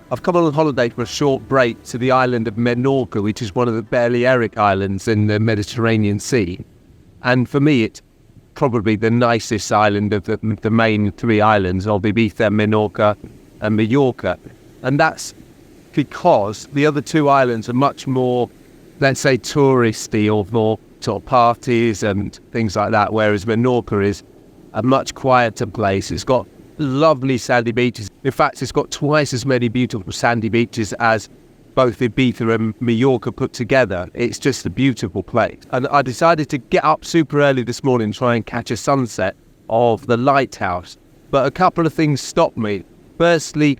I've come on holiday for a short break to the island of Menorca, which is one of the Balearic Islands in the Mediterranean Sea. And for me, it's probably the nicest island of the main three islands of Ibiza, Menorca and Mallorca. And that's because the other two islands are much more, let's say, touristy or more sort of parties and things like that, whereas Menorca is a much quieter place. It's got lovely sandy beaches. In fact, it's got twice as many beautiful sandy beaches as both Ibiza and Mallorca put together. It's just a beautiful place. And I decided to get up super early this morning, try and catch a sunset of the Lighthouse. But a couple of things stopped me. Firstly,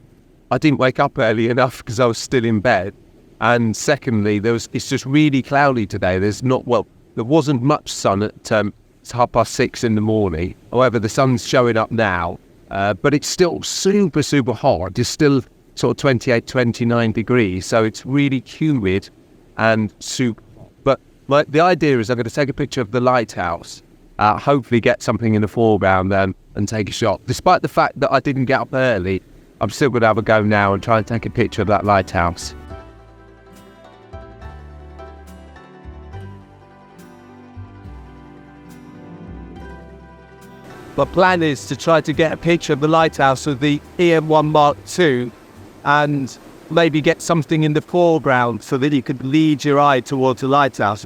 I didn't wake up early enough because I was still in bed. And secondly, it's just really cloudy today. There wasn't much sun at it's 6:30 in the morning. However, the sun's showing up now, but it's still super, super hot. It's still sort of 28, 29 degrees. So it's really humid and super. But the idea is I'm going to take a picture of the lighthouse, hopefully get something in the foreground then and take a shot. Despite the fact that I didn't get up early, I'm still going to have a go now and try and take a picture of that lighthouse. My plan is to try to get a picture of the lighthouse with the EM1 Mark II and maybe get something in the foreground so that you could lead your eye towards the lighthouse.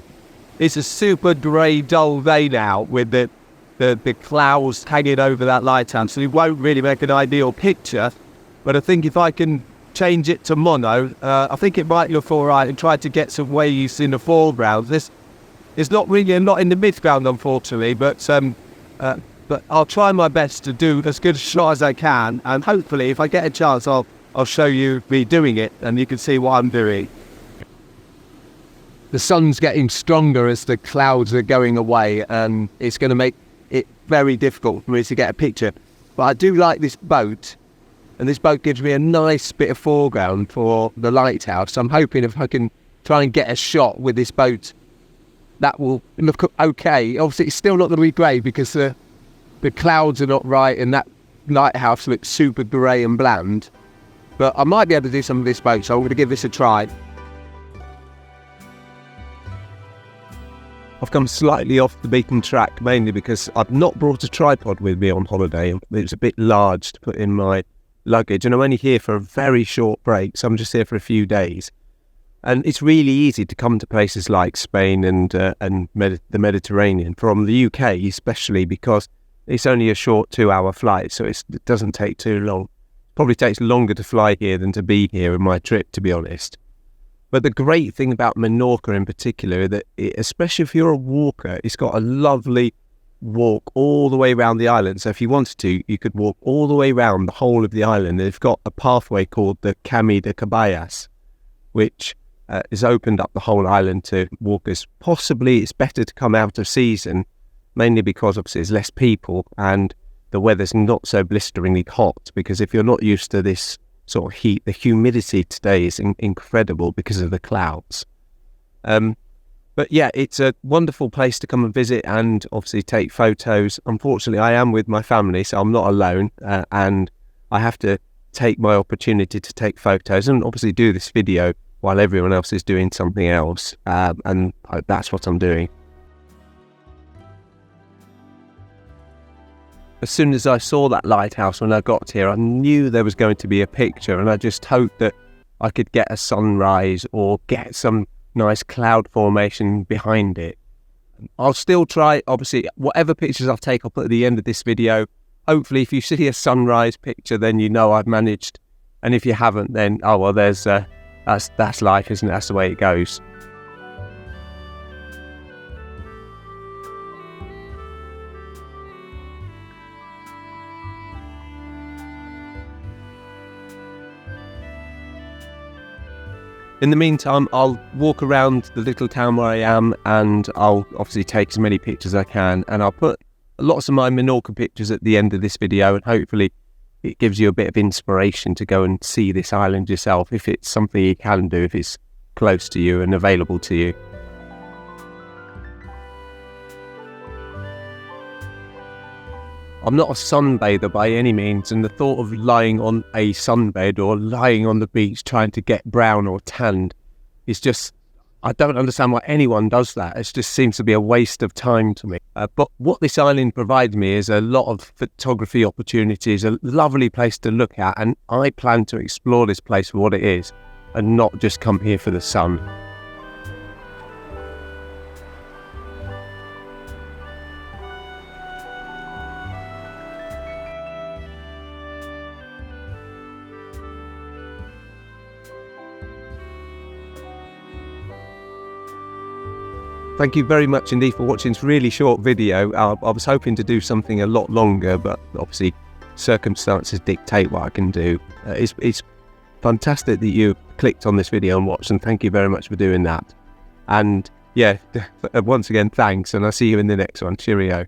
It's a super grey, dull day now with the clouds hanging over that lighthouse, so it won't really make an ideal picture. But I think if I can change it to mono, I think it might look all right, and try to get some waves in the foreground. It's not really a lot in the midground, unfortunately, but I'll try my best to do as good a shot as I can, and hopefully if I get a chance I'll show you me doing it and you can see what I'm doing. The sun's getting stronger as the clouds are going away, and it's going to make it very difficult for me to get a picture. But I do like this boat, and this boat gives me a nice bit of foreground for the lighthouse. So I'm hoping if I can try and get a shot with this boat, that will look okay. Obviously it's still not going to be great because the clouds are not right and that lighthouse looks super grey and bland. But I might be able to do some of this boat, so I'm going to give this a try. I've come slightly off the beaten track, mainly because I've not brought a tripod with me on holiday. It's a bit large to put in my luggage, and I'm only here for a very short break, so I'm just here for a few days. And it's really easy to come to places like Spain and the Mediterranean from the UK, especially because it's only a short 2-hour flight, so it doesn't take too long. Probably takes longer to fly here than to be here in my trip, to be honest. But the great thing about Menorca in particular, that especially if you're a walker, it's got a lovely walk all the way around the island. So if you wanted to, you could walk all the way around the whole of the island. They've got a pathway called the Camí de Caballas, which is opened up the whole island to walkers. Possibly it's better to come out of season, mainly because obviously there's less people and the weather's not so blisteringly hot, because if you're not used to this sort of heat, the humidity today is incredible because of the clouds. But yeah, it's a wonderful place to come and visit and obviously take photos. Unfortunately, I am with my family, so I'm not alone, and I have to take my opportunity to take photos and obviously do this video while everyone else is doing something else, and that's what I'm doing. As soon as I saw that lighthouse when I got here, I knew there was going to be a picture, and I just hoped that I could get a sunrise or get some nice cloud formation behind it. I'll still try, obviously, whatever pictures I take, I'll put at the end of this video. Hopefully, if you see a sunrise picture, then you know I've managed. And if you haven't, then, oh well, that's life, isn't it? That's the way it goes. In the meantime, I'll walk around the little town where I am, and I'll obviously take as many pictures as I can, and I'll put lots of my Menorca pictures at the end of this video, and hopefully it gives you a bit of inspiration to go and see this island yourself, if it's something you can do, if it's close to you and available to you. I'm not a sunbather by any means, and the thought of lying on a sunbed or lying on the beach trying to get brown or tanned is just, I don't understand why anyone does that. It just seems to be a waste of time to me. But what this island provides me is a lot of photography opportunities, a lovely place to look at, and I plan to explore this place for what it is and not just come here for the sun. Thank you very much indeed for watching this really short video. I was hoping to do something a lot longer, but obviously circumstances dictate what I can do. It's fantastic that you clicked on this video and watched, and thank you very much for doing that. And yeah, once again, thanks, and I'll see you in the next one. Cheerio.